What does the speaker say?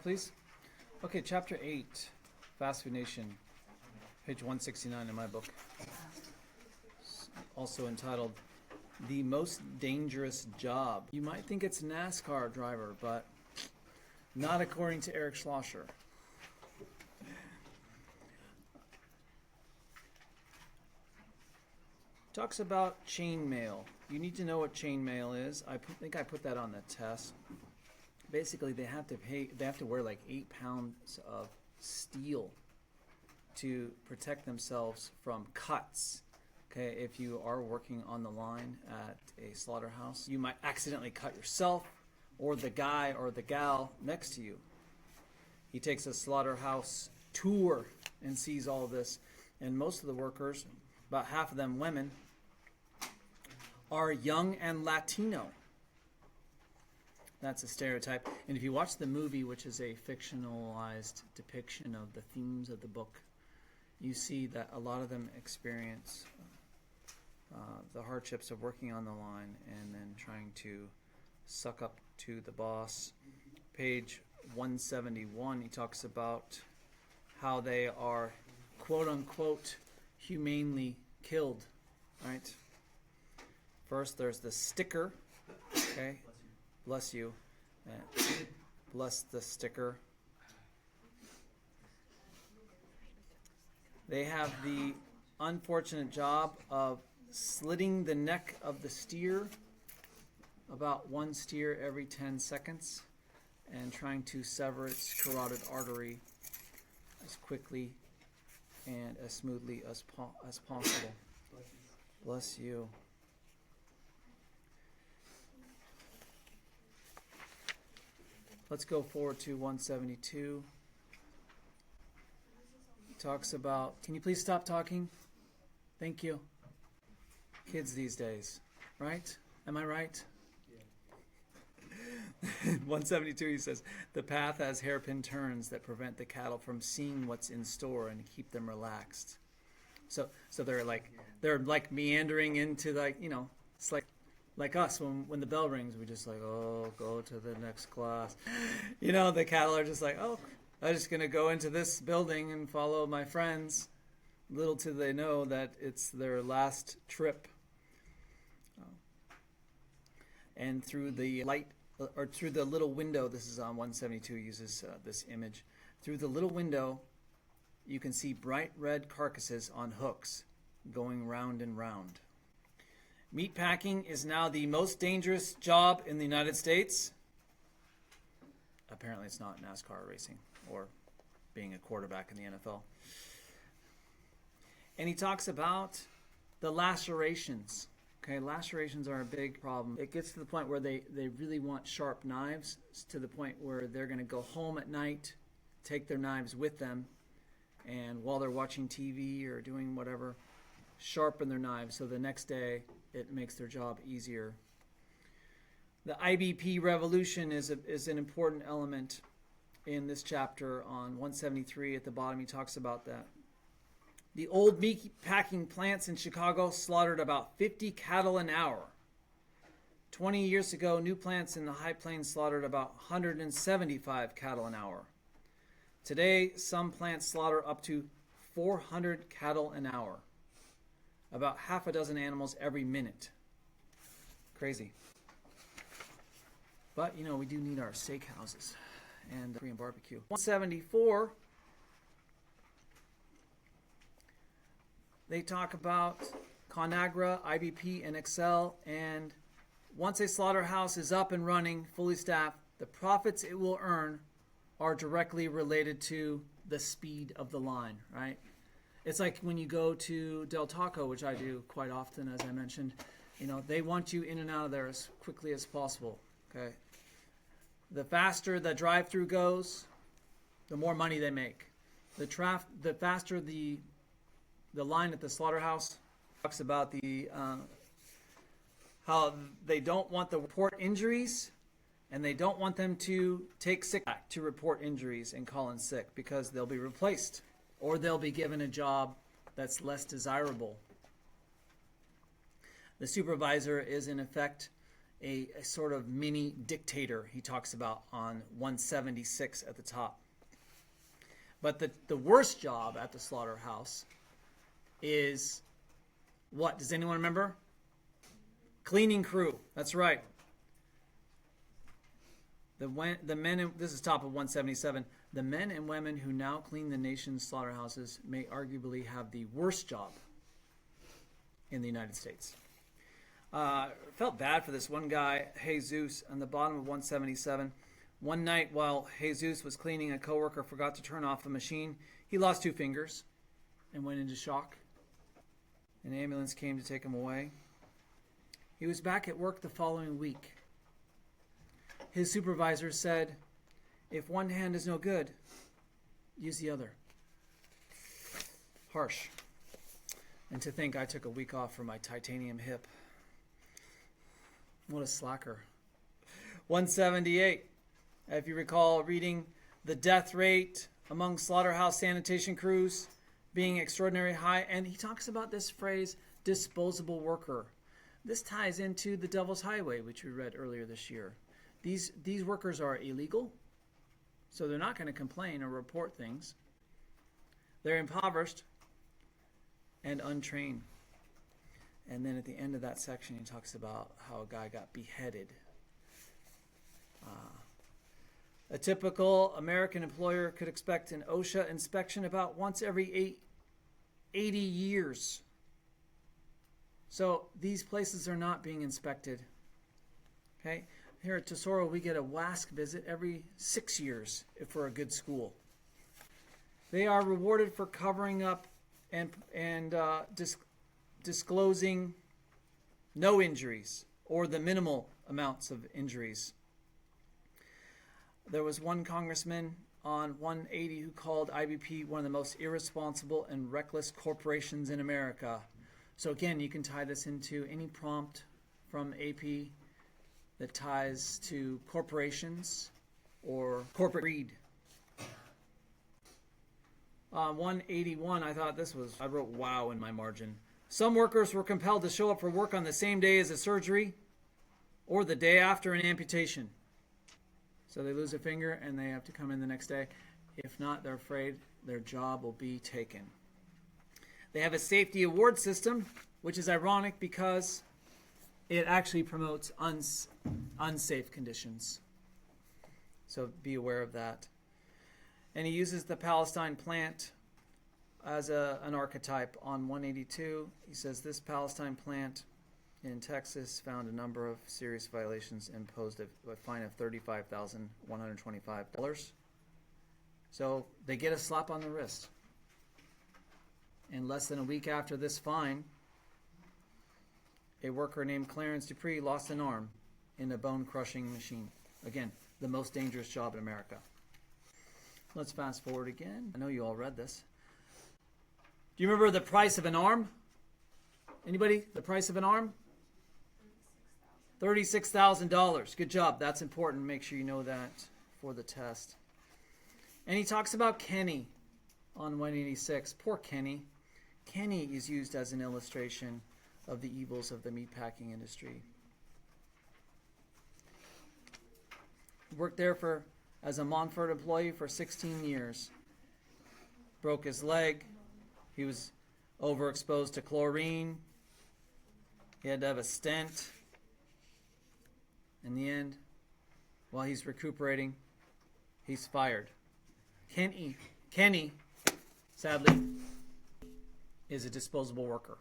please. Okay, chapter 8, Fast Food Nation, page 169 in my book. Also entitled, The Most Dangerous Job. You might think it's a NASCAR driver, but not according to Eric Schlosser. Talks about chainmail. You need to know what chainmail is. I think I put that on the test. Basically, they have to wear like 8 pounds of steel to protect themselves from cuts. Okay, if you are working on the line at a slaughterhouse, you might accidentally cut yourself or the guy or the gal next to you. He takes a slaughterhouse tour and sees all this. And most of the workers, about half of them women, are young and Latino. That's a stereotype. And if you watch the movie, which is a fictionalized depiction of the themes of the book, you see that a lot of them experience the hardships of working on the line and then trying to suck up to the boss. Page 171, he talks about how they are, quote unquote, humanely killed, right? First, there's the sticker, okay? Bless you. Bless the sticker. They have the unfortunate job of slitting the neck of the steer, about one steer every 10 seconds, and trying to sever its carotid artery as quickly and as smoothly as possible. Bless you. Let's go forward to 172. He talks about, can you please stop talking? Thank you. Kids these days, right? Am I right? Yeah. 172, he says, the path has hairpin turns that prevent the cattle from seeing what's in store and keep them relaxed. So they're like meandering into it's like us, when the bell rings, we just like, oh, go to the next class. The cattle are just like, oh, I'm just going to go into this building and follow my friends. Little do they know that it's their last trip. And through the light, or through the little window, this is on 172, uses this image. Through the little window, you can see bright red carcasses on hooks going round and round. Meat packing is now the most dangerous job in the United States. Apparently it's not NASCAR racing or being a quarterback in the NFL. And he talks about the lacerations. Okay, lacerations are a big problem. It gets to the point where they really want sharp knives, to the point where they're going to go home at night, take their knives with them, and while they're watching TV or doing whatever, sharpen their knives so the next day it makes their job easier. The IBP revolution is an important element in this chapter. On 173 at the bottom, he talks about that. The old meat packing plants in Chicago slaughtered about 50 cattle an hour. 20 years ago, new plants in the High Plains slaughtered about 175 cattle an hour. Today, some plants slaughter up to 400 cattle an hour. About half a dozen animals every minute. Crazy. But, we do need our steakhouses and Korean barbecue. 174, they talk about ConAgra, IBP, and Excel, and once a slaughterhouse is up and running, fully staffed, the profits it will earn are directly related to the speed of the line, right? It's like when you go to Del Taco, which I do quite often, as I mentioned, they want you in and out of there as quickly as possible, okay? The faster the drive-through goes, the more money they make. The faster the line at the slaughterhouse. Talks about how they don't want to report injuries, and they don't want them to take sick to report injuries and call in sick, because they'll be replaced. Or they'll be given a job that's less desirable. The supervisor is, in effect, a sort of mini dictator he talks about on 176 at the top. But the worst job at the slaughterhouse is what? Does anyone remember? Cleaning crew. That's right. The men, this is top of 177. The men and women who now clean the nation's slaughterhouses may arguably have the worst job in the United States. Felt bad for this one guy, Jesus, on the bottom of 177. One night while Jesus was cleaning, a coworker forgot to turn off the machine. He lost 2 fingers and went into shock. An ambulance came to take him away. He was back at work the following week. His supervisor said, if one hand is no good, use the other. Harsh. And to think I took a week off for my titanium hip. What a slacker. 178. If you recall reading the death rate among slaughterhouse sanitation crews being extraordinarily high, and he talks about this phrase, disposable worker. This ties into the Devil's Highway, which we read earlier this year. These workers are illegal, so they're not going to complain or report things. They're impoverished and untrained. And then at the end of that section, he talks about how a guy got beheaded. A typical American employer could expect an OSHA inspection about once every 80 years. So these places are not being inspected. Okay? Here at Tesoro, we get a WASC visit every 6 years if we're a good school. They are rewarded for covering up and disclosing no injuries or the minimal amounts of injuries. There was one congressman on 180 who called IBP one of the most irresponsible and reckless corporations in America. So again, you can tie this into any prompt from AP that ties to corporations or corporate greed. 181, I wrote wow in my margin. Some workers were compelled to show up for work on the same day as a surgery or the day after an amputation. So they lose a finger and they have to come in the next day. If not, they're afraid their job will be taken. They have a safety award system, which is ironic because it actually promotes unsafe conditions. So be aware of that. And he uses the Palestine plant as an archetype on 182. He says this Palestine plant in Texas found a number of serious violations and imposed a fine of $35,125. So they get a slap on the wrist. And less than a week after this fine, a worker named Clarence Dupree lost an arm in a bone-crushing machine. Again, the most dangerous job in America. Let's fast forward again. I know you all read this. Do you remember the price of an arm? Anybody? The price of an arm? $36,000. Good job. That's important. Make sure you know that for the test. And he talks about Kenny on 186. Poor Kenny. Kenny is used as an illustration of the evils of the meatpacking industry. Worked there as a Montford employee for 16 years. Broke his leg. He was overexposed to chlorine. He had to have a stent. In the end, while he's recuperating, he's fired. Kenny, sadly, is a disposable worker.